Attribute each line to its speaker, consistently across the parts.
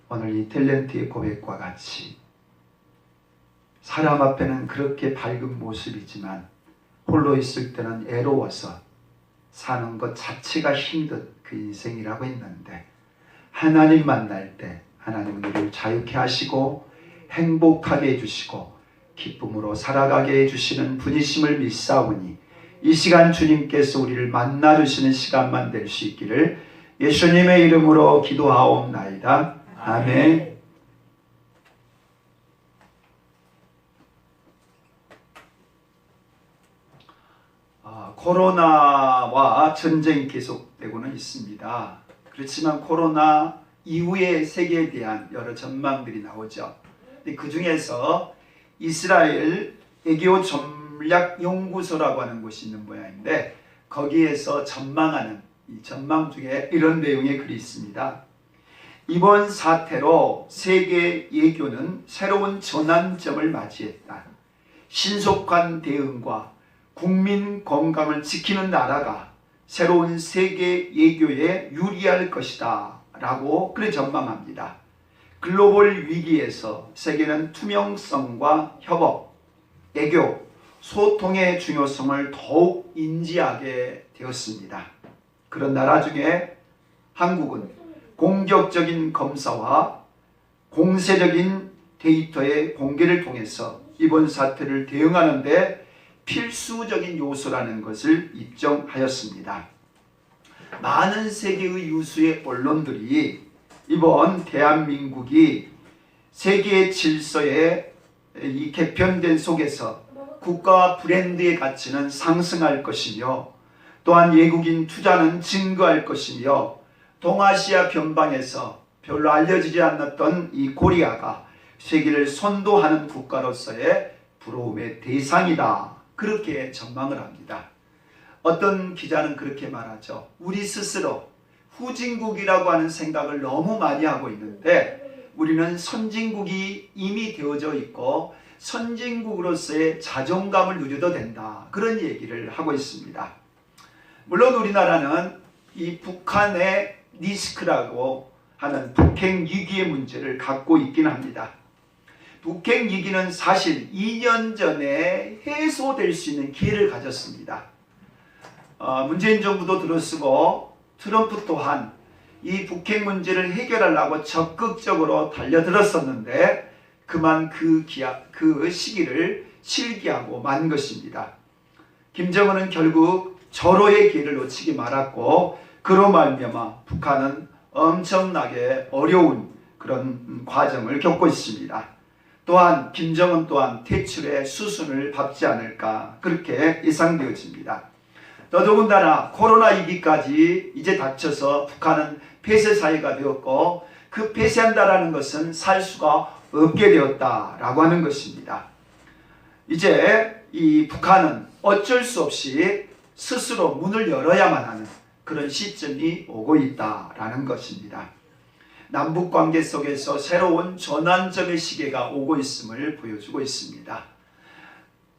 Speaker 1: 오늘 이 탤런트의 고백과 같이 사람 앞에는 그렇게 밝은 모습이지만 홀로 있을 때는 애로워서 사는 것 자체가 힘든 그 인생이라고 했는데, 하나님 만날 때 하나님은 우리를 자유케 하시고 행복하게 해주시고 기쁨으로 살아가게 해주시는 분이심을 믿사오니 이 시간 주님께서 우리를 만나주시는 시간만 될 수 있기를 예수님의 이름으로 기도하옵나이다. 아멘. 코로나와 전쟁이 계속되고는 있습니다. 그렇지만 코로나 이후의 세계에 대한 여러 전망들이 나오죠. 그 중에서 이스라엘 외교 전략연구소라고 하는 곳이 있는 모양인데, 거기에서 전망하는 이 전망 중에 이런 내용의 글이 있습니다. 이번 사태로 세계 외교는 새로운 전환점을 맞이했다. 신속한 대응과 국민 건강을 지키는 나라가 새로운 세계 외교에 유리할 것이다 라고 그렇게 전망합니다. 글로벌 위기에서 세계는 투명성과 협업, 애교, 소통의 중요성을 더욱 인지하게 되었습니다. 그런 나라 중에 한국은 공격적인 검사와 공세적인 데이터의 공개를 통해서 이번 사태를 대응하는 데 필수적인 요소라는 것을 입증하였습니다. 많은 세계의 유수의 언론들이 이번 대한민국이 세계의 질서에 이 개편된 속에서 국가 브랜드의 가치는 상승할 것이며, 또한 외국인 투자는 증가할 것이며, 동아시아 변방에서 별로 알려지지 않았던 이 코리아가 세계를 선도하는 국가로서의 부러움의 대상이다, 그렇게 전망을 합니다. 어떤 기자는 그렇게 말하죠. 우리 스스로 후진국이라고 하는 생각을 너무 많이 하고 있는데 우리는 선진국이 이미 되어져 있고 선진국으로서의 자존감을 누려도 된다, 그런 얘기를 하고 있습니다. 물론 우리나라는 이 북한의 리스크라고 하는 북핵 위기의 문제를 갖고 있긴 합니다. 북핵 위기는 사실 2년 전에 해소될 수 있는 기회를 가졌습니다. 문재인 정부도 들어서고 트럼프 또한 이 북핵 문제를 해결하려고 적극적으로 달려들었었는데 그만 그 시기를 실기하고 만 것입니다. 김정은은 결국 절호의 기회를 놓치기 말았고, 그로 말미암아 북한은 엄청나게 어려운 그런 과정을 겪고 있습니다. 또한 김정은 또한 퇴출의 수순을 밟지 않을까, 그렇게 예상되어집니다. 더더군다나 코로나 위기까지 이제 닥쳐서 북한은 폐쇄 사회가 되었고, 그 폐쇄한다라는 것은 살 수가 없게 되었다라고 하는 것입니다. 이제 이 북한은 어쩔 수 없이 스스로 문을 열어야만 하는 그런 시점이 오고 있다라는 것입니다. 남북관계 속에서 새로운 전환점의 시계가 오고 있음을 보여주고 있습니다.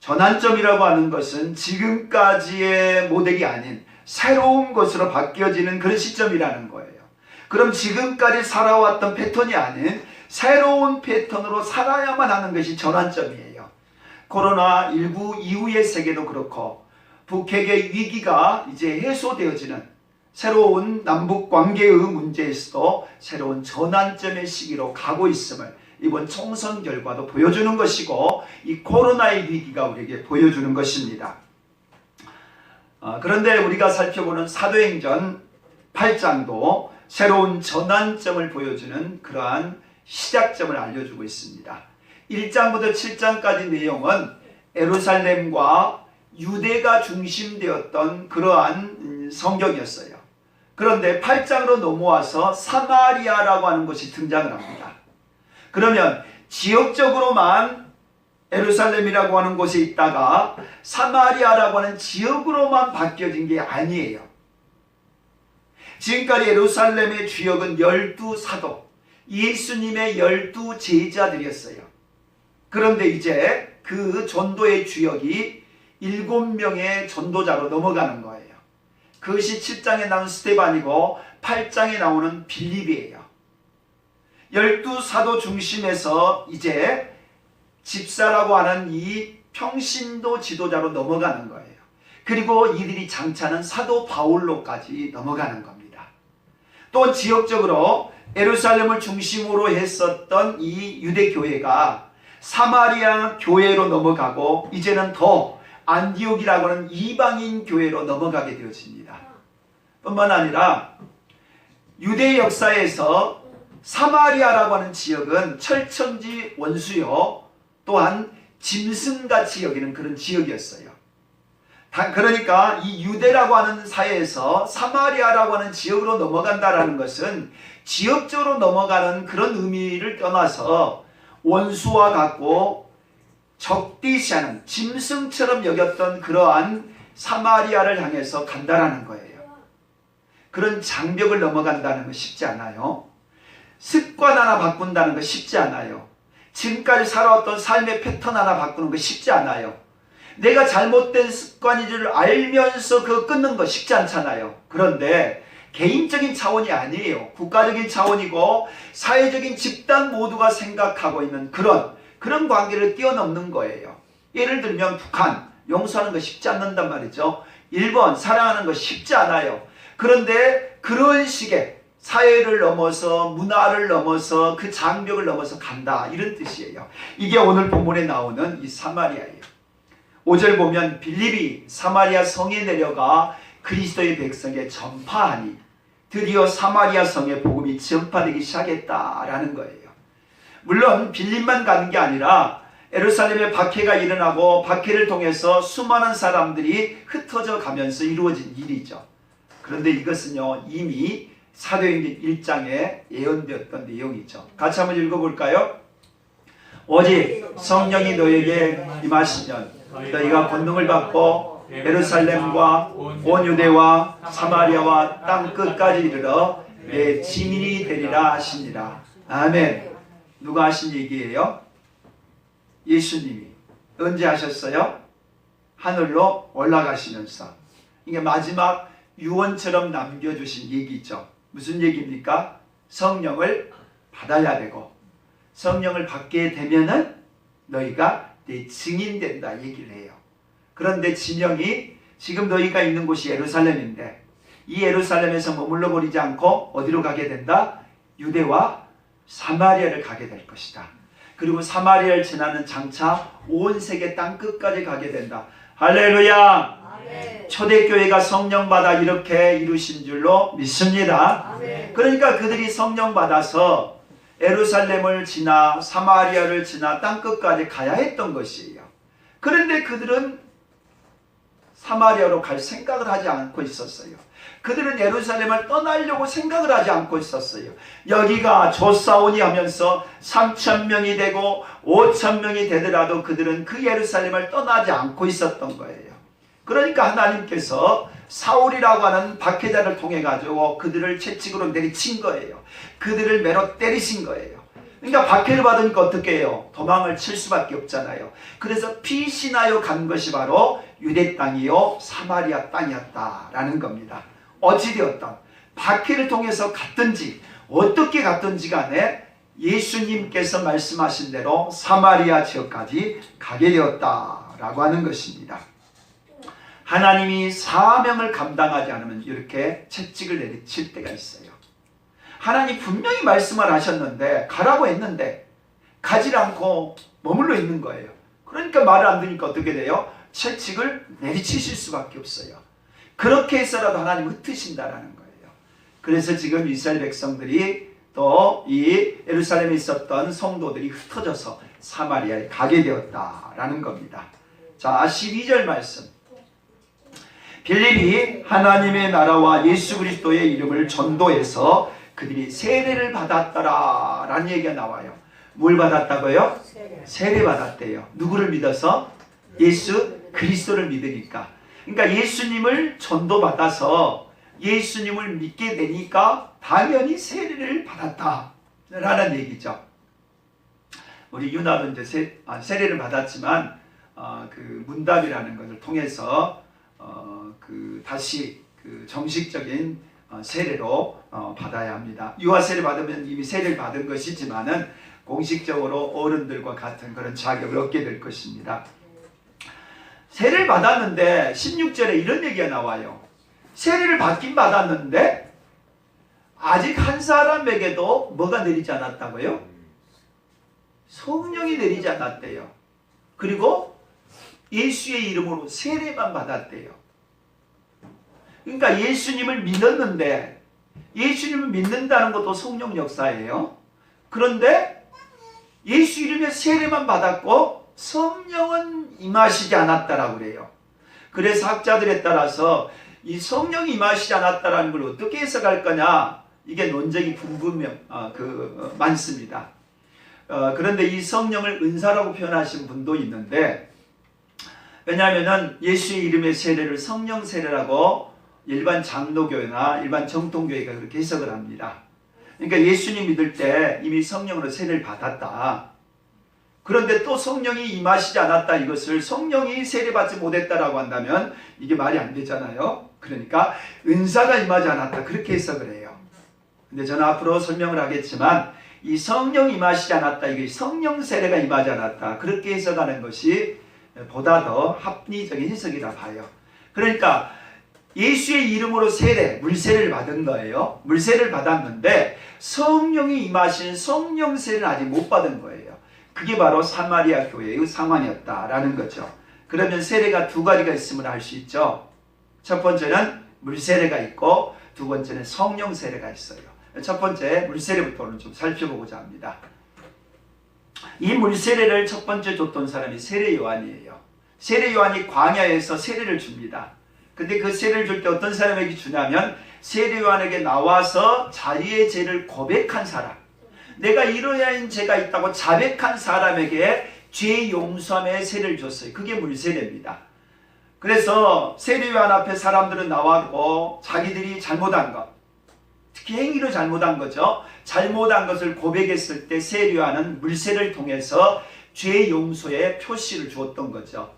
Speaker 1: 전환점이라고 하는 것은 지금까지의 모델이 아닌 새로운 것으로 바뀌어지는 그런 시점이라는 거예요. 그럼 지금까지 살아왔던 패턴이 아닌 새로운 패턴으로 살아야만 하는 것이 전환점이에요. 코로나19 이후의 세계도 그렇고 북핵의 위기가 이제 해소되어지는 새로운 남북관계의 문제에서도 새로운 전환점의 시기로 가고 있음을 이번 총선 결과도 보여주는 것이고, 이 코로나의 위기가 우리에게 보여주는 것입니다. 그런데 우리가 살펴보는 사도행전 8장도 새로운 전환점을 보여주는 그러한 시작점을 알려주고 있습니다. 1장부터 7장까지 내용은 예루살렘과 유대가 중심되었던 그러한 성경이었어요. 그런데 8장으로 넘어와서 사마리아라고 하는 것이 등장을 합니다. 그러면 지역적으로만 예루살렘이라고 하는 곳에 있다가 사마리아라고 하는 지역으로만 바뀌어진 게 아니에요. 지금까지 예루살렘의 주역은 12사도, 예수님의 12제자들이었어요. 그런데 이제 그 전도의 주역이 7명의 전도자로 넘어가는 거예요. 그것이 7장에 나온 스데반이고 8장에 나오는 빌립이에요. 12 사도 중심에서 이제 집사라고 하는 이 평신도 지도자로 넘어가는 거예요. 그리고 이들이 장차는 사도 바울로까지 넘어가는 겁니다. 또 지역적으로 예루살렘을 중심으로 했었던 이 유대교회가 사마리아 교회로 넘어가고 이제는 더 안디옥이라고 하는 이방인 교회로 넘어가게 되어집니다. 뿐만 아니라 유대 역사에서 사마리아라고 하는 지역은 철천지 원수요 또한 짐승같이 여기는 그런 지역이었어요. 그러니까 이 유대라고 하는 사회에서 사마리아라고 하는 지역으로 넘어간다라는 것은 지역적으로 넘어가는 그런 의미를 떠나서 원수와 같고 적대시하는 짐승처럼 여겼던 그러한 사마리아를 향해서 간다라는 거예요. 그런 장벽을 넘어간다는 거 쉽지 않아요. 습관 하나 바꾼다는 거 쉽지 않아요. 지금까지 살아왔던 삶의 패턴 하나 바꾸는 거 쉽지 않아요. 내가 잘못된 습관인 줄 알면서 그거 끊는 거 쉽지 않잖아요. 그런데 개인적인 차원이 아니에요. 국가적인 차원이고 사회적인 집단 모두가 생각하고 있는 그런 관계를 뛰어넘는 거예요. 예를 들면 북한 용서하는 거 쉽지 않는단 말이죠. 일본 사랑하는 거 쉽지 않아요. 그런데 그런 식의 사회를 넘어서 문화를 넘어서 그 장벽을 넘어서 간다 이런 뜻이에요. 이게 오늘 본문에 나오는 이 사마리아예요. 5절 보면 빌립이 사마리아 성에 내려가 그리스도의 백성에 전파하니 드디어 사마리아 성의 복음이 전파되기 시작했다라는 거예요. 물론 빌립만 가는 게 아니라 예루살렘에 박해가 일어나고 박해를 통해서 수많은 사람들이 흩어져 가면서 이루어진 일이죠. 그런데 이것은요 이미 사도행전 1장에 예언되었던 내용이죠. 같이 한번 읽어볼까요? 오직 성령이 너에게 임하시면 너희가 권능을 받고 예루살렘과 온 유대와 사마리아와 땅 끝까지 이르러 내 증인이 되리라 하시니라. 아멘. 누가 하신 얘기예요? 예수님이. 언제 하셨어요? 하늘로 올라가시면서. 이게 마지막 유언처럼 남겨주신 얘기죠. 무슨 얘기입니까? 성령을 받아야 되고 성령을 받게 되면은 너희가 내 증인 된다 얘기를 해요. 그런데 지명이 지금 너희가 있는 곳이 예루살렘인데 이 예루살렘에서 머물러 버리지 않고 어디로 가게 된다? 유대와 사마리아를 가게 될 것이다. 그리고 사마리아를 지나는 장차 온 세계 땅 끝까지 가게 된다. 할렐루야. 초대교회가 성령 받아 이렇게 이루신 줄로 믿습니다.
Speaker 2: 아멘.
Speaker 1: 그러니까 그들이 성령 받아서 예루살렘을 지나 사마리아를 지나 땅끝까지 가야 했던 것이에요. 그런데 그들은 사마리아로 갈 생각을 하지 않고 있었어요. 그들은 예루살렘을 떠나려고 생각을 하지 않고 있었어요. 여기가 조사오니 하면서 3,000명이 되고 5,000명이 되더라도 그들은 그 예루살렘을 떠나지 않고 있었던 거예요. 그러니까 하나님께서 사울이라고 하는 박해자를 통해 가지고 그들을 채찍으로 내리친 거예요. 그들을 매로 때리신 거예요. 그러니까 박해를 받으니까 어떻게 해요? 도망을 칠 수밖에 없잖아요. 그래서 피신하여 간 것이 바로 유대 땅이요 사마리아 땅이었다라는 겁니다. 어찌되었던 박해를 통해서 갔든지 어떻게 갔든지 간에 예수님께서 말씀하신 대로 사마리아 지역까지 가게 되었다라고 하는 것입니다. 하나님이 사명을 감당하지 않으면 이렇게 채찍을 내리칠 때가 있어요. 하나님 분명히 말씀을 하셨는데 가라고 했는데 가지 않고 머물러 있는 거예요. 그러니까 말을 안 듣니까 어떻게 돼요? 채찍을 내리치실 수밖에 없어요. 그렇게 해서라도 하나님 흩으신다라는 거예요. 그래서 지금 이스라엘 백성들이 또 이 예루살렘에 있었던 성도들이 흩어져서 사마리아에 가게 되었다라는 겁니다. 자, 12절 말씀. 빌립이 하나님의 나라와 예수 그리스도의 이름을 전도해서 그들이 세례를 받았더라 라는 얘기가 나와요. 뭘 받았다고요? 세례 받았대요. 누구를 믿어서? 예수 그리스도를 믿으니까. 그러니까 예수님을 전도받아서 예수님을 믿게 되니까 당연히 세례를 받았다 라는 얘기죠. 우리 유나도 이제 세례를 받았지만 그 문답이라는 것을 통해서 다시 그 정식적인 세례로 받아야 합니다. 유아 세례 받으면 이미 세례를 받은 것이지만은 공식적으로 어른들과 같은 그런 자격을 얻게 될 것입니다. 세례를 받았는데 16절에 이런 얘기가 나와요. 세례를 받긴 받았는데 아직 한 사람에게도 뭐가 내리지 않았다고요? 성령이 내리지 않았대요. 그리고 예수의 이름으로 세례만 받았대요. 그러니까 예수님을 믿었는데, 예수님을 믿는다는 것도 성령 역사예요. 그런데 예수 이름의 세례만 받았고 성령은 임하시지 않았다라고 그래요. 그래서 학자들에 따라서 이 성령이 임하시지 않았다라는 걸 어떻게 해석할 거냐, 이게 논쟁이 많습니다. 그런데 이 성령을 은사라고 표현하신 분도 있는데, 왜냐하면 예수의 이름의 세례를 성령 세례라고 일반 장로교회나 일반 정통교회가 그렇게 해석을 합니다. 그러니까 예수님 믿을 때 이미 성령으로 세례를 받았다. 그런데 또 성령이 임하시지 않았다, 이것을 성령이 세례받지 못했다라고 한다면 이게 말이 안 되잖아요. 그러니까 은사가 임하지 않았다, 그렇게 해석을 해요. 근데 저는 앞으로 설명을 하겠지만 이 성령이 임하시지 않았다, 이게 성령 세례가 임하지 않았다, 그렇게 해석하는 것이 보다 더 합리적인 해석이라 봐요. 그러니까 예수의 이름으로 세례, 물세례를 받은 거예요. 물세례를 받았는데 성령이 임하신 성령 세례를 아직 못 받은 거예요. 그게 바로 사마리아 교회의 상황이었다라는 거죠. 그러면 세례가 두 가지가 있음을 알 수 있죠. 첫 번째는 물세례가 있고 두 번째는 성령 세례가 있어요. 첫 번째 물세례부터 오늘 좀 살펴보고자 합니다. 이 물세례를 첫 번째 줬던 사람이 세례 요한이에요. 세례 요한이 광야에서 세례를 줍니다. 근데 그 세례를 줄 때 어떤 사람에게 주냐면 세례 요한에게 나와서 자기의 죄를 고백한 사람, 내가 이러한 죄가 있다고 자백한 사람에게 죄 용서함의 세례를 줬어요. 그게 물세례입니다. 그래서 세례 요한 앞에 사람들은 나왔고 자기들이 잘못한 것, 특히 행위로 잘못한 거죠. 잘못한 것을 고백했을 때 세례 요한은 물세례를 통해서 죄 용서의 표시를 주었던 거죠.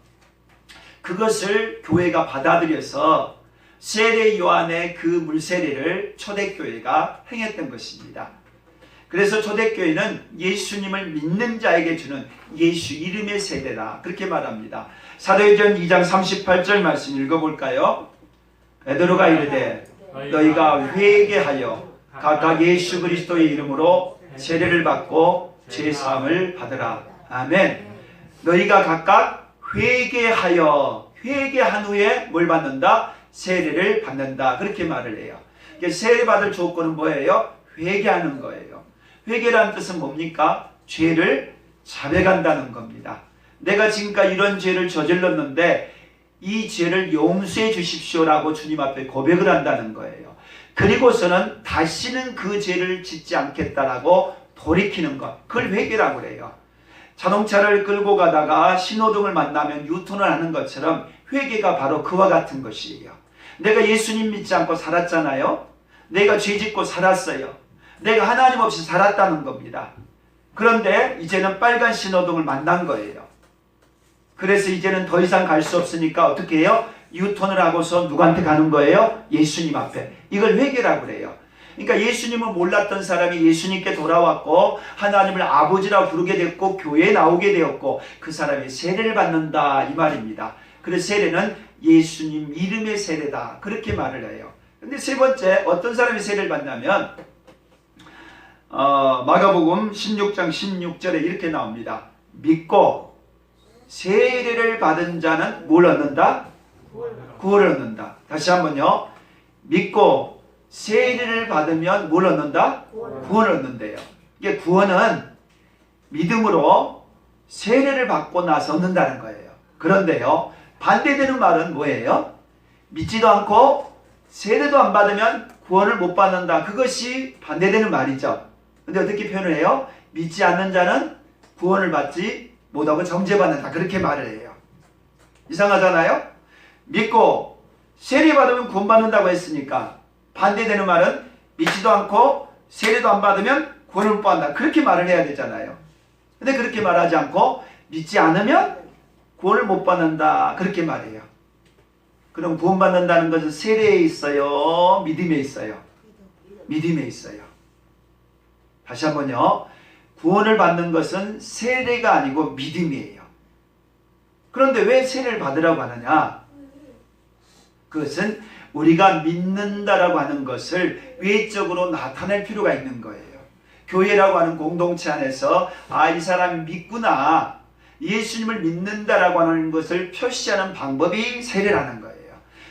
Speaker 1: 그것을 교회가 받아들여서 세례 요한의 그 물세례를 초대교회가 행했던 것입니다. 그래서 초대교회는 예수님을 믿는 자에게 주는 예수 이름의 세례다, 그렇게 말합니다. 사도행전 2장 38절 말씀 읽어볼까요? 베드로가 이르되 너희가 회개하여 각각 예수 그리스도의 이름으로 세례를 받고 죄사함을 받으라. 아멘. 너희가 각각 회개한 후에 뭘 받는다? 세례를 받는다, 그렇게 말을 해요. 세례 받을 조건은 뭐예요? 회개하는 거예요. 회개라는 뜻은 뭡니까? 죄를 자백한다는 겁니다. 내가 지금까지 이런 죄를 저질렀는데 이 죄를 용서해 주십시오라고 주님 앞에 고백을 한다는 거예요. 그리고서는 다시는 그 죄를 짓지 않겠다라고 돌이키는 것, 그걸 회개라고 그래요. 자동차를 끌고 가다가 신호등을 만나면 유턴을 하는 것처럼 회개가 바로 그와 같은 것이에요. 내가 예수님 믿지 않고 살았잖아요. 내가 죄짓고 살았어요. 내가 하나님 없이 살았다는 겁니다. 그런데 이제는 빨간 신호등을 만난 거예요. 그래서 이제는 더 이상 갈 수 없으니까 어떻게 해요? 유턴을 하고서 누구한테 가는 거예요? 예수님 앞에. 이걸 회개라고 그래요. 그러니까 예수님을 몰랐던 사람이 예수님께 돌아왔고 하나님을 아버지라고 부르게 됐고 교회에 나오게 되었고 그 사람이 세례를 받는다, 이 말입니다. 그래서 세례는 예수님 이름의 세례다, 그렇게 말을 해요. 근데 세 번째 어떤 사람이 세례를 받냐면 마가복음 16장 16절에 이렇게 나옵니다. 믿고 세례를 받은 자는 뭘 얻는다? 구원을 얻는다. 다시 한번요. 믿고 세례를 받으면 뭘 얻는다? 구원을 얻는데요. 이게 구원은 믿음으로 세례를 받고 나서 얻는다는 거예요. 그런데요, 반대되는 말은 뭐예요? 믿지도 않고 세례도 안 받으면 구원을 못 받는다. 그것이 반대되는 말이죠. 근데 어떻게 표현을 해요? 믿지 않는 자는 구원을 받지 못하고 정죄받는다, 그렇게 말을 해요. 이상하잖아요? 믿고 세례 받으면 구원 받는다고 했으니까 반대되는 말은 믿지도 않고 세례도 안 받으면 구원을 못 받는다, 그렇게 말을 해야 되잖아요. 근데 그렇게 말하지 않고 믿지 않으면 구원을 못 받는다, 그렇게 말해요. 그럼 구원받는다는 것은 세례에 있어요? 믿음에 있어요? 믿음에 있어요. 다시 한번요. 구원을 받는 것은 세례가 아니고 믿음이에요. 그런데 왜 세례를 받으라고 하느냐? 그것은 우리가 믿는다라고 하는 것을 외적으로 나타낼 필요가 있는 거예요. 교회라고 하는 공동체 안에서 이 사람이 믿구나, 예수님을 믿는다라고 하는 것을 표시하는 방법이 세례라는 거예요.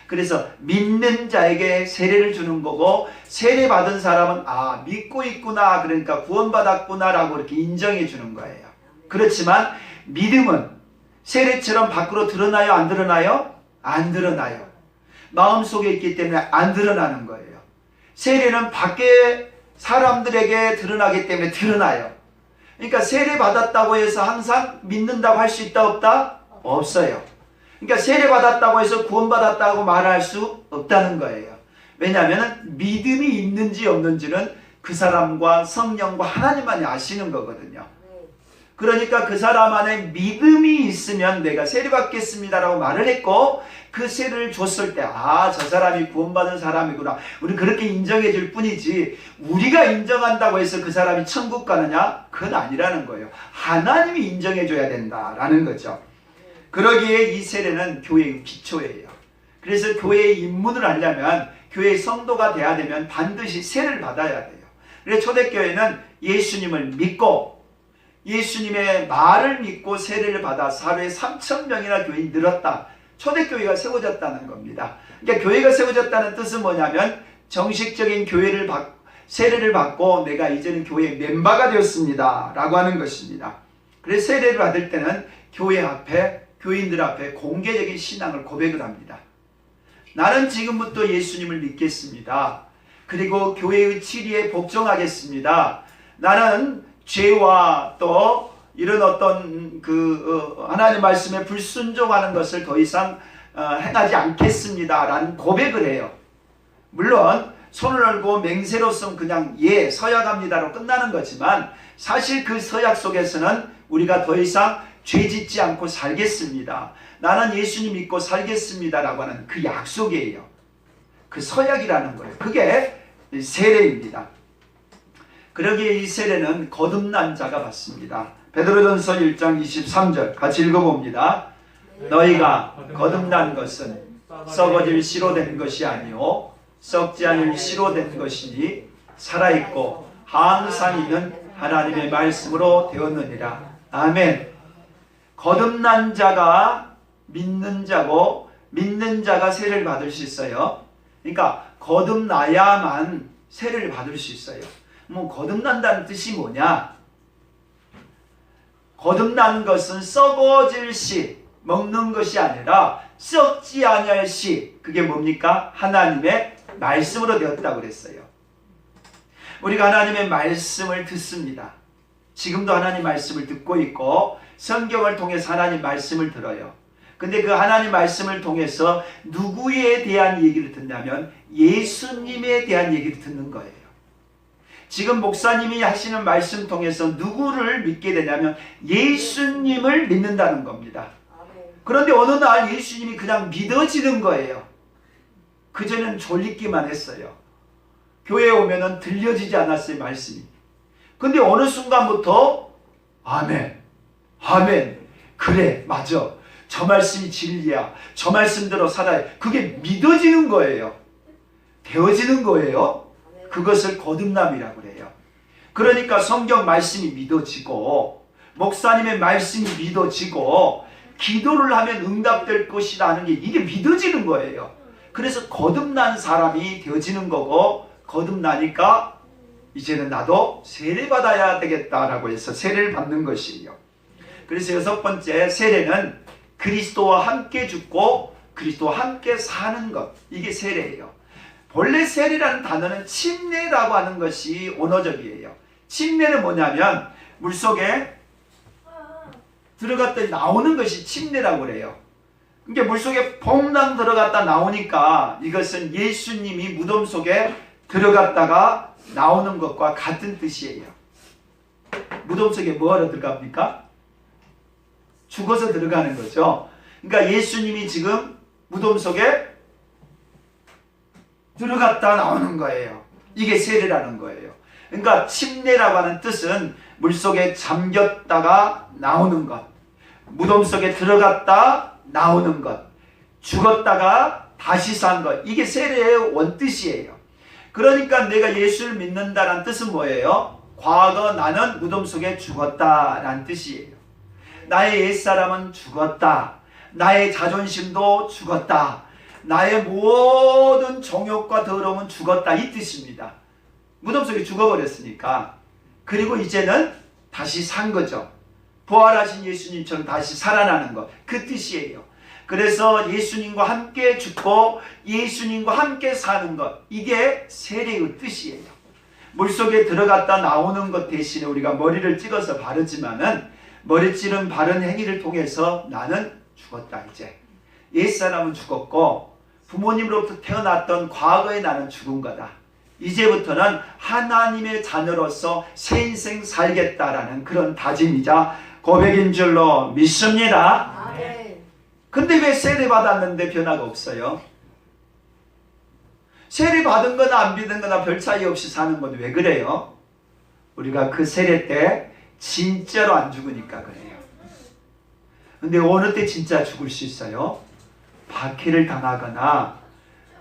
Speaker 1: 그래서 믿는 자에게 세례를 주는 거고, 세례 받은 사람은 믿고 있구나, 그러니까 구원받았구나 라고 이렇게 인정해 주는 거예요. 그렇지만 믿음은 세례처럼 밖으로 드러나요? 안 드러나요? 안 드러나요. 마음속에 있기 때문에 안 드러나는 거예요. 세례는 밖에 사람들에게 드러나기 때문에 드러나요. 그러니까 세례 받았다고 해서 항상 믿는다고 할 수 있다 없다? 없어요. 그러니까 세례 받았다고 해서 구원받았다고 말할 수 없다는 거예요. 왜냐하면 믿음이 있는지 없는지는 그 사람과 성령과 하나님만이 아시는 거거든요. 그러니까 그 사람 안에 믿음이 있으면 내가 세례 받겠습니다라고 말을 했고, 그 세례를 줬을 때 저 사람이 구원받은 사람이구나, 우리 그렇게 인정해 줄 뿐이지 우리가 인정한다고 해서 그 사람이 천국 가느냐? 그건 아니라는 거예요. 하나님이 인정해 줘야 된다라는 거죠. 그러기에 이 세례는 교회의 기초예요. 그래서 교회의 입문을 하려면, 교회의 성도가 돼야 되면 반드시 세례를 받아야 돼요. 그래서 초대교회는 예수님을 믿고 예수님의 말을 믿고 세례를 받아 하루에 3,000명이나 교인이 늘었다. 초대교회가 세워졌다는 겁니다. 그러니까 교회가 세워졌다는 뜻은 뭐냐면, 정식적인 세례를 받고 내가 이제는 교회의 멤버가 되었습니다 라고 하는 것입니다. 그래서 세례를 받을 때는 교회 앞에, 교인들 앞에 공개적인 신앙을 고백을 합니다. 나는 지금부터 예수님을 믿겠습니다. 그리고 교회의 치리에 복종하겠습니다. 나는 죄와 또 이런 어떤 하나님 말씀에 불순종하는 것을 더 이상 행하지 않겠습니다 라는 고백을 해요. 물론 손을 얼고 맹세로서는 그냥 서약합니다로 끝나는 거지만, 사실 그 서약 속에서는 우리가 더 이상 죄 짓지 않고 살겠습니다, 나는 예수님 믿고 살겠습니다 라고 하는 그 약속이에요. 그 서약이라는 거예요. 그게 세례입니다. 그러기에 이 세례는 거듭난 자가 받습니다. 베드로전서 1장 23절 같이 읽어봅니다. 너희가 거듭난 것은 썩어질 씨로 된 것이 아니요 썩지 않을 씨로 된 것이니 살아있고 항상 있는 하나님의 말씀으로 되었느니라. 아멘. 거듭난 자가 믿는 자고, 믿는 자가 세례를 받을 수 있어요. 그러니까 거듭나야만 세례를 받을 수 있어요. 거듭난다는 뜻이 뭐냐? 거듭난 것은 썩어질 씨, 먹는 것이 아니라 썩지 아니할 씨, 그게 뭡니까? 하나님의 말씀으로 되었다고 그랬어요. 우리가 하나님의 말씀을 듣습니다. 지금도 하나님 말씀을 듣고 있고, 성경을 통해서 하나님 말씀을 들어요. 근데 그 하나님 말씀을 통해서 누구에 대한 얘기를 듣냐면 예수님에 대한 얘기를 듣는 거예요. 지금 목사님이 하시는 말씀 통해서 누구를 믿게 되냐면 예수님을 믿는다는 겁니다. 그런데 어느 날 예수님이 그냥 믿어지는 거예요. 그전에는 졸리기만 했어요. 교회에 오면은 들려지지 않았어요, 말씀이. 근데 어느 순간부터 아멘, 아멘, 그래, 맞아, 저 말씀이 진리야, 저 말씀대로 살아야, 그게 믿어지는 거예요. 되어지는 거예요. 그것을 거듭남이라고 해요. 그러니까 성경 말씀이 믿어지고, 목사님의 말씀이 믿어지고, 기도를 하면 응답될 것이라는 게, 이게 믿어지는 거예요. 그래서 거듭난 사람이 되어지는 거고, 거듭나니까 이제는 나도 세례 받아야 되겠다라고 해서 세례를 받는 것이에요. 그래서 6번째, 세례는 그리스도와 함께 죽고 그리스도와 함께 사는 것, 이게 세례예요. 본래 세례라는 단어는 침례라고 하는 것이 원어적이에요. 침례는 뭐냐면 물속에 들어갔더니 나오는 것이 침례라고 그래요. 그러니까 물속에 퐁당 들어갔다 나오니까 이것은 예수님이 무덤 속에 들어갔다가 나오는 것과 같은 뜻이에요. 무덤 속에 뭐하러 들어갑니까? 죽어서 들어가는 거죠. 그러니까 예수님이 지금 무덤 속에 들어갔다 나오는 거예요. 이게 세례라는 거예요. 그러니까 침례라고 하는 뜻은 물속에 잠겼다가 나오는 것, 무덤 속에 들어갔다 나오는 것, 죽었다가 다시 산 것, 이게 세례의 원뜻이에요. 그러니까 내가 예수를 믿는다는 뜻은 뭐예요? 과거 나는 무덤 속에 죽었다라는 뜻이에요. 나의 옛사람은 죽었다. 나의 자존심도 죽었다. 나의 모든 정욕과 더러움은 죽었다, 이 뜻입니다. 무덤 속에 죽어버렸으니까. 그리고 이제는 다시 산 거죠. 부활하신 예수님처럼 다시 살아나는 것, 그 뜻이에요. 그래서 예수님과 함께 죽고 예수님과 함께 사는 것, 이게 세례의 뜻이에요. 물속에 들어갔다 나오는 것 대신에 우리가 머리를 찍어서 바르지만은 머리 찌른 바른 행위를 통해서 나는 죽었다. 이제 옛사람은 죽었고 부모님으로부터 태어났던 과거의 나는 죽은 거다. 이제부터는 하나님의 자녀로서 새 인생 살겠다라는 그런 다짐이자 고백인 줄로 믿습니다. 근데 왜 세례 받았는데 변화가 없어요? 세례 받은 거나 안 받은 거나 별 차이 없이 사는 건 왜 그래요? 우리가 그 세례 때 진짜로 안 죽으니까 그래요. 근데 어느 때 진짜 죽을 수 있어요? 박해를 당하거나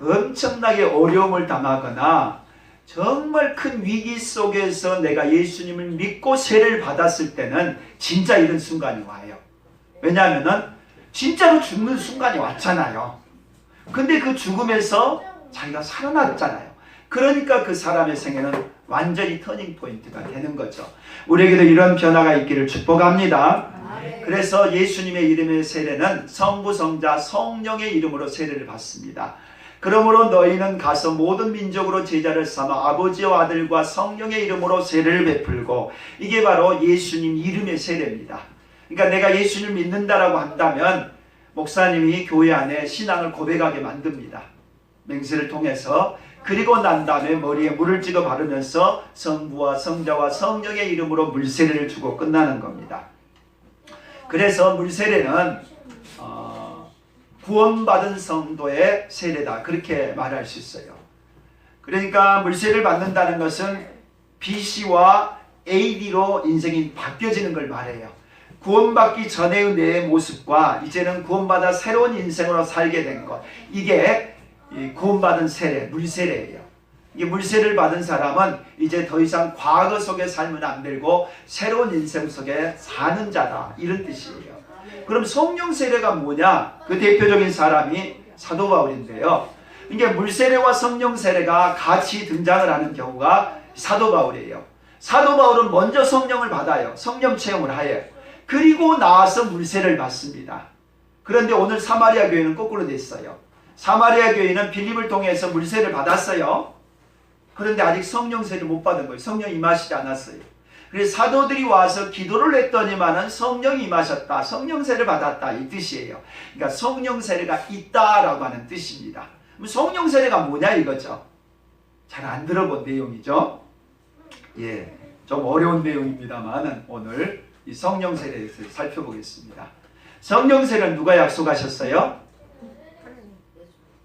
Speaker 1: 엄청나게 어려움을 당하거나 정말 큰 위기 속에서 내가 예수님을 믿고 세례를 받았을 때는 진짜 이런 순간이 와요. 왜냐하면 진짜로 죽는 순간이 왔잖아요. 근데 그 죽음에서 자기가 살아났잖아요. 그러니까 그 사람의 생애는 완전히 터닝 포인트가 되는 거죠. 우리에게도 이런 변화가 있기를 축복합니다. 그래서 예수님의 이름의 세례는 성부, 성자, 성령의 이름으로 세례를 받습니다. 그러므로 너희는 가서 모든 민족으로 제자를 삼아 아버지와 아들과 성령의 이름으로 세례를 베풀고, 이게 바로 예수님 이름의 세례입니다. 그러니까 내가 예수님을 믿는다라고 한다면 목사님이 교회 안에 신앙을 고백하게 만듭니다. 맹세를 통해서. 그리고 난 다음에 머리에 물을 찍어 바르면서 성부와 성자와 성령의 이름으로 물세례를 주고 끝나는 겁니다. 그래서 물세례는 구원받은 성도의 세례다, 그렇게 말할 수 있어요. 그러니까 물세례를 받는다는 것은 BC와 AD로 인생이 바뀌어지는 걸 말해요. 구원받기 전의 내 모습과 이제는 구원받아 새로운 인생으로 살게 된 것, 이게 구원받은 세례, 물세례예요. 이 물세례를 받은 사람은 이제 더 이상 과거 속에 살면 안 되고 새로운 인생 속에 사는 자다, 이런 뜻이에요. 그럼 성령 세례가 뭐냐? 그 대표적인 사람이 사도 바울인데요. 이게 물세례와 성령 세례가 같이 등장을 하는 경우가 사도 바울이에요. 사도 바울은 먼저 성령을 받아요. 성령 체험을 하여요. 그리고 나와서 물세례를 받습니다. 그런데 오늘 사마리아 교회는 거꾸로 됐어요. 사마리아 교회는 빌립을 통해서 물세례를 받았어요. 그런데 아직 성령 세례를 못 받은 거예요. 성령이 임하시지 않았어요. 그래서 사도들이 와서 기도를 했더니만은 성령이 임하셨다, 성령 세례를 받았다, 이 뜻이에요. 그러니까 성령 세례가 있다라고 하는 뜻입니다. 성령 세례가 뭐냐 이거죠. 잘 안 들어본 내용이죠. 예, 좀 어려운 내용입니다만은 오늘 이 성령 세례에 대해서 살펴보겠습니다. 성령 세례는 누가 약속하셨어요?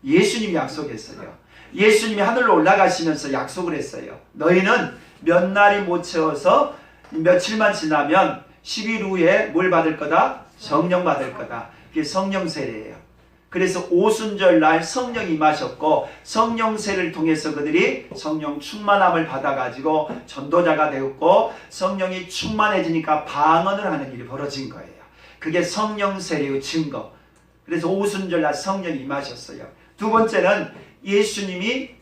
Speaker 1: 예수님이 약속했어요. 예수님이 하늘로 올라가시면서 약속을 했어요. 너희는 몇 날이 못 채워서 며칠만 지나면 10일 후에 뭘 받을 거다? 성령 받을 거다. 그게 성령 세례예요. 그래서 오순절 날 성령이 임하셨고 성령 세례를 통해서 그들이 성령 충만함을 받아가지고 전도자가 되었고 성령이 충만해지니까 방언을 하는 일이 벌어진 거예요. 그게 성령 세례의 증거. 그래서 오순절 날 성령이 임하셨어요. 두 번째는 예수님이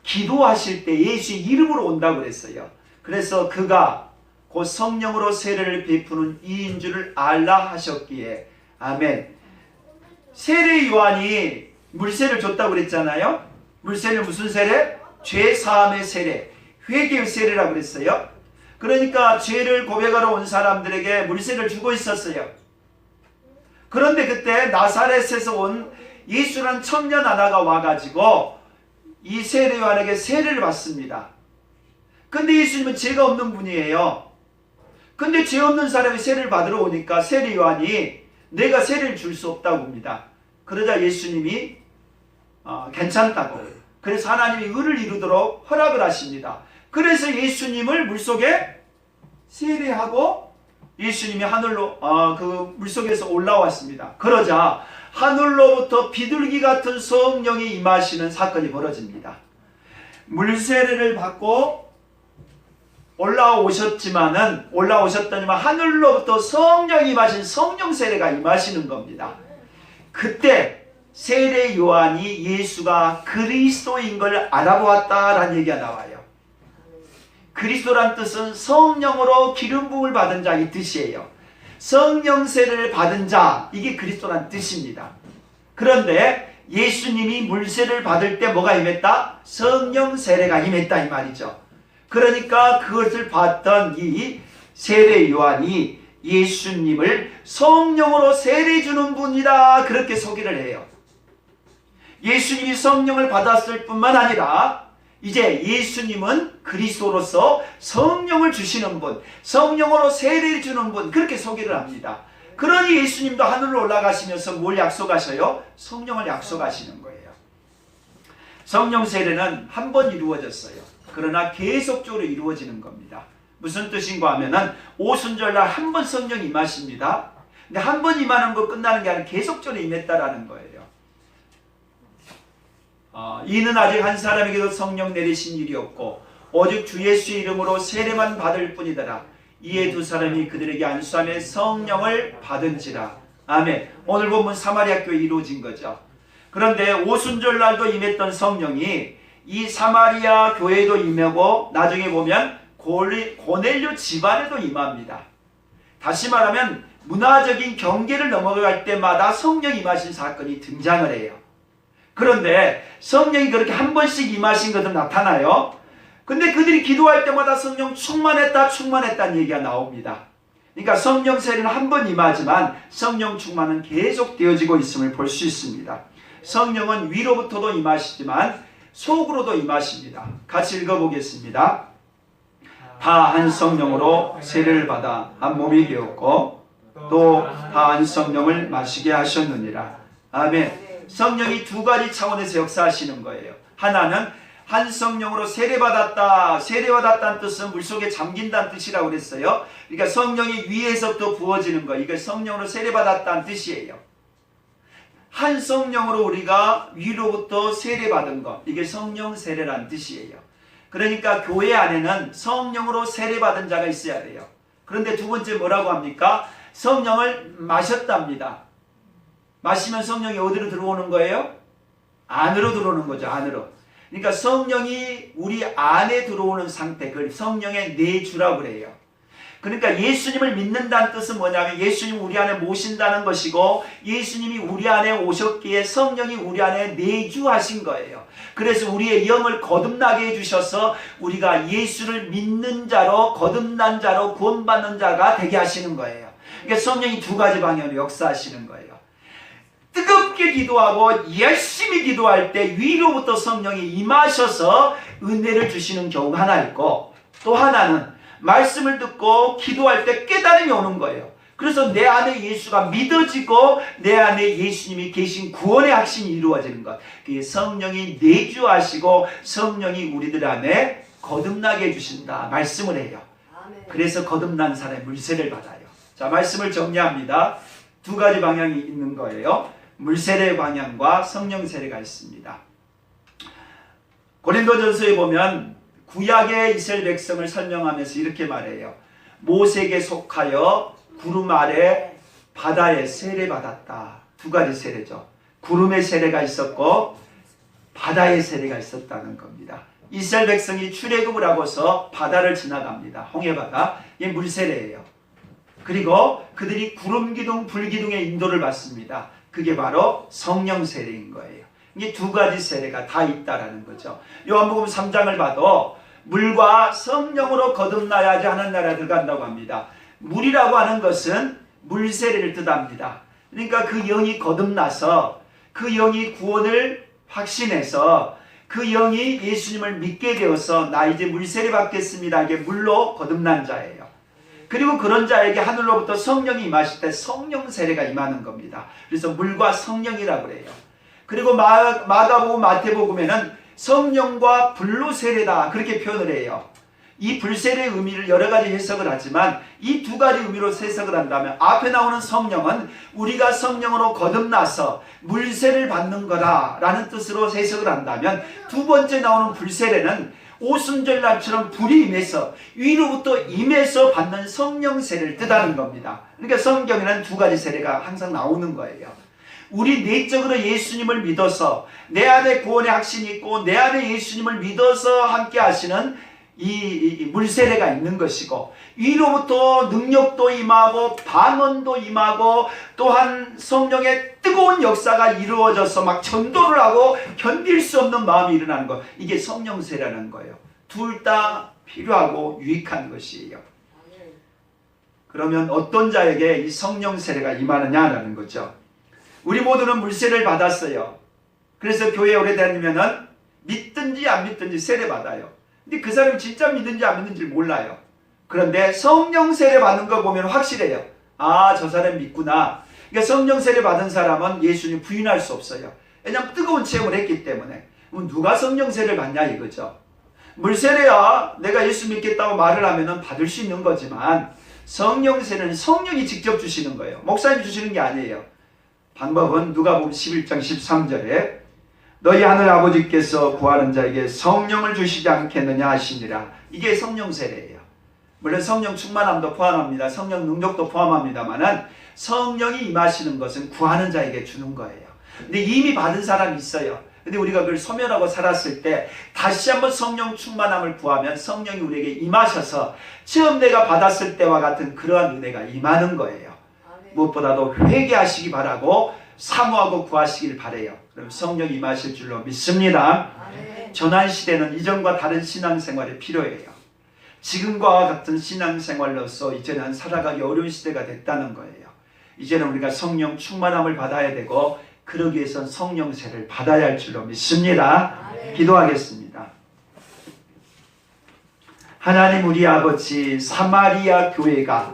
Speaker 1: 기도하실 때 예수의 이름으로 온다고 그랬어요. 그래서 그가 곧 성령으로 세례를 베푸는 이인 줄을 알라 하셨기에, 아멘. 세례 요한이 물세를 줬다고 그랬잖아요. 물세는 무슨 세례? 죄 사함의 세례, 회개의 세례라고 그랬어요. 그러니까 죄를 고백하러 온 사람들에게 물세를 주고 있었어요. 그런데 그때 나사렛에서 온 예수라는 청년 하나가 와가지고 이 세례 요한에게 세례를 받습니다. 근데 예수님은 죄가 없는 분이에요. 근데 죄 없는 사람이 세례를 받으러 오니까 세례 요한이 내가 세례를 줄 수 없다고 합니다. 그러자 예수님이 괜찮다고. 그래서 하나님이 의를 이루도록 허락을 하십니다. 그래서 예수님을 물속에 세례하고 예수님이 하늘로 그 물속에서 올라왔습니다. 그러자 하늘로부터 비둘기 같은 성령이 임하시는 사건이 벌어집니다. 물세례를 받고 올라오셨더니만 하늘로부터 성령이 임하신 성령 세례가 임하시는 겁니다. 그때 세례 요한이 예수가 그리스도인 걸 알아보았다라는 얘기가 나와요. 그리스도란 뜻은 성령으로 기름 부음을 받은 자 이 뜻이에요. 성령 세례를 받은 자, 이게 그리스도란 뜻입니다. 그런데 예수님이 물세례를 받을 때 뭐가 임했다? 성령 세례가 임했다 이 말이죠. 그러니까 그것을 봤던 이 세례 요한이 예수님을 성령으로 세례 주는 분이다 그렇게 소개를 해요. 예수님이 성령을 받았을 뿐만 아니라 이제 예수님은 그리스도로서 성령을 주시는 분, 성령으로 세례를 주는 분 그렇게 소개를 합니다. 그러니 예수님도 하늘로 올라가시면서 뭘 약속하셔요? 성령을 약속하시는 거예요. 성령 세례는 한 번 이루어졌어요. 그러나 계속적으로 이루어지는 겁니다. 무슨 뜻인가 하면은 오순절날 한 번 성령이 임하십니다. 근데 한 번 임하는 거 끝나는 게 아니라 계속적으로 임했다라는 거예요. 이는 아직 한 사람에게도 성령 내리신 일이 없고 오직 주 예수의 이름으로 세례만 받을 뿐이더라. 이에 두 사람이 그들에게 안수하며 성령을 받은지라. 아멘. 오늘 본문 사마리아 교회에 이루어진 거죠. 그런데 오순절날도 임했던 성령이 이 사마리아 교회에도 임하고 나중에 보면 고넬료 집안에도 임합니다. 다시 말하면 문화적인 경계를 넘어갈 때마다 성령이 임하신 사건이 등장을 해요. 그런데 성령이 그렇게 한 번씩 임하신 것도 나타나요. 근데 그들이 기도할 때마다 성령 충만했다는 얘기가 나옵니다. 그러니까 성령 세례는 한 번 임하지만 성령 충만은 계속 되어지고 있음을 볼 수 있습니다. 성령은 위로부터도 임하시지만 속으로도 임하십니다. 같이 읽어보겠습니다. 다 한 성령으로 세례를 받아 한 몸이 되었고 또 다 한 성령을 마시게 하셨느니라. 아멘. 성령이 두 가지 차원에서 역사하시는 거예요. 하나는 한 성령으로 세례받았다. 세례받았다는 뜻은 물속에 잠긴다는 뜻이라고 그랬어요. 그러니까 성령이 위에서부터 부어지는 거. 이게 성령으로 세례받았다는 뜻이에요. 한 성령으로 우리가 위로부터 세례받은 것. 이게 성령 세례라는 뜻이에요. 그러니까 교회 안에는 성령으로 세례받은 자가 있어야 돼요. 그런데 두 번째 뭐라고 합니까? 성령을 마셨답니다. 마시면 성령이 어디로 들어오는 거예요? 안으로 들어오는 거죠. 안으로. 그러니까 성령이 우리 안에 들어오는 상태, 그걸 성령의 내주라고 그래요. 그러니까 예수님을 믿는다는 뜻은 뭐냐면 예수님 우리 안에 모신다는 것이고 예수님이 우리 안에 오셨기에 성령이 우리 안에 내주하신 거예요. 그래서 우리의 영을 거듭나게 해주셔서 우리가 예수를 믿는 자로 거듭난 자로 구원받는 자가 되게 하시는 거예요. 그러니까 성령이 두 가지 방향으로 역사하시는 거예요. 뜨겁게 기도하고 열심히 기도할 때 위로부터 성령이 임하셔서 은혜를 주시는 경우가 하나 있고 또 하나는 말씀을 듣고 기도할 때 깨달음이 오는 거예요. 그래서 내 안에 예수가 믿어지고 내 안에 예수님이 계신 구원의 확신이 이루어지는 것. 그게 성령이 내주하시고 성령이 우리들 안에 거듭나게 해주신다 말씀을 해요. 그래서 거듭난 사람의 물세례를 받아요. 자, 말씀을 정리합니다. 두 가지 방향이 있는 거예요. 물세례 방향과 성령 세례가 있습니다. 고린도전서에 보면 구약의 이스라엘 백성을 설명하면서 이렇게 말해요. 모세에게 속하여 구름 아래 바다에 세례받았다. 두 가지 세례죠. 구름의 세례가 있었고 바다의 세례가 있었다는 겁니다. 이스라엘 백성이 출애굽을 하고서 바다를 지나갑니다. 홍해바다. 이게 물세례예요. 그리고 그들이 구름 기둥, 불 기둥의 인도를 받습니다. 그게 바로 성령 세례인 거예요. 이게 두 가지 세례가 다 있다라는 거죠. 요한복음 3장을 봐도 물과 성령으로 거듭나야지 하는 나라에 들어간다고 합니다. 물이라고 하는 것은 물세례를 뜻합니다. 그러니까 그 영이 거듭나서 그 영이 구원을 확신해서 그 영이 예수님을 믿게 되어서 나 이제 물세례 받겠습니다. 이게 물로 거듭난 자예요. 그리고 그런 자에게 하늘로부터 성령이 임하실 때 성령 세례가 임하는 겁니다. 그래서 물과 성령이라고 그래요. 그리고 마가복음, 마태복음에는 성령과 불로 세례다 그렇게 표현을 해요. 이 불세례의 의미를 여러 가지 해석을 하지만 이 두 가지 의미로 해석을 한다면, 앞에 나오는 성령은 우리가 성령으로 거듭나서 물세를 받는 거다라는 뜻으로 해석을 한다면, 두 번째 나오는 불세례는 오순절날처럼 불이 임해서 위로부터 임해서 받는 성령 세례를 뜻하는 겁니다. 그러니까 성경에는 두 가지 세례가 항상 나오는 거예요. 우리 내적으로 예수님을 믿어서 내 안에 구원의 확신이 있고 내 안에 예수님을 믿어서 함께 하시는 이 물세례가 있는 것이고, 위로부터 능력도 임하고 방언도 임하고 또한 성령의 뜨거운 역사가 이루어져서 막 전도를 하고 견딜 수 없는 마음이 일어나는 것, 이게 성령세례라는 거예요. 둘 다 필요하고 유익한 것이에요. 그러면 어떤 자에게 이 성령세례가 임하느냐라는 거죠. 우리 모두는 물세례를 받았어요. 그래서 교회에 오래 다니면은 믿든지 안 믿든지 세례 받아요. 근데 그 사람이 진짜 믿는지 안 믿는지 몰라요. 그런데 성령 세례 받는 거 보면 확실해요. 아, 저 사람 믿구나. 그러니까 성령 세례 받은 사람은 예수님 부인할 수 없어요. 왜냐하면 뜨거운 체험을 했기 때문에. 그럼 누가 성령 세례를 받냐 이거죠. 물세례야 내가 예수 믿겠다고 말을 하면 받을 수 있는 거지만, 성령 세례는 성령이 직접 주시는 거예요. 목사님이 주시는 게 아니에요. 방법은 누가복음 11장 13절에 너희 하늘 아버지께서 구하는 자에게 성령을 주시지 않겠느냐 하시니라. 이게 성령 세례예요. 물론 성령 충만함도 포함합니다. 성령 능력도 포함합니다만은 성령이 임하시는 것은 구하는 자에게 주는 거예요. 근데 이미 받은 사람이 있어요. 근데 우리가 그걸 소멸하고 살았을 때 다시 한번 성령 충만함을 구하면 성령이 우리에게 임하셔서 처음 내가 받았을 때와 같은 그러한 은혜가 임하는 거예요. 무엇보다도 회개하시기 바라고 사모하고 구하시길 바라요. 그럼 성령이 임하실 줄로 믿습니다. 전환시대는 이전과 다른 신앙생활이 필요해요. 지금과 같은 신앙생활로서 이제는 살아가기 어려운 시대가 됐다는 거예요. 이제는 우리가 성령 충만함을 받아야 되고, 그러기 위해서는 성령세를 받아야 할 줄로 믿습니다. 기도하겠습니다. 하나님 우리 아버지, 사마리아 교회가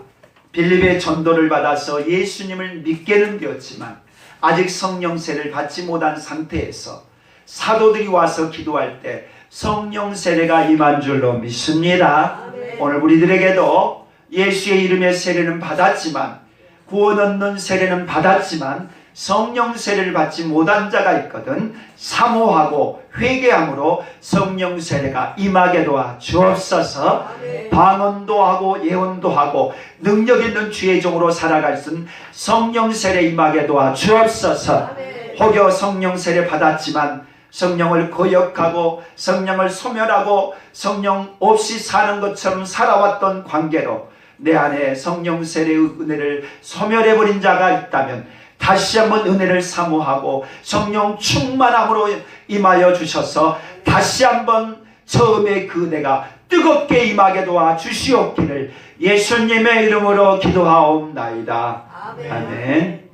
Speaker 1: 빌립의 전도를 받아서 예수님을 믿게는 되었지만 아직 성령세를 받지 못한 상태에서 사도들이 와서 기도할 때 성령 세례가 임한 줄로 믿습니다. 오늘 우리들에게도 예수의 이름의 세례는 받았지만, 구원 얻는 세례는 받았지만 성령 세례를 받지 못한 자가 있거든. 사모하고 회개함으로 성령 세례가 임하게 도와 주옵소서. 방언도 하고 예언도 하고 능력 있는 주의 종으로 살아갈 수 있는 성령 세례 임하게 도와 주옵소서. 혹여 성령 세례 받았지만 성령을 거역하고 성령을 소멸하고 성령 없이 사는 것처럼 살아왔던 관계로 내 안에 성령 세례의 은혜를 소멸해버린 자가 있다면 다시 한번 은혜를 사모하고 성령 충만함으로 임하여 주셔서 다시 한번 처음의 그 은혜가 뜨겁게 임하게 도와 주시옵기를 예수님의 이름으로 기도하옵나이다. 아멘.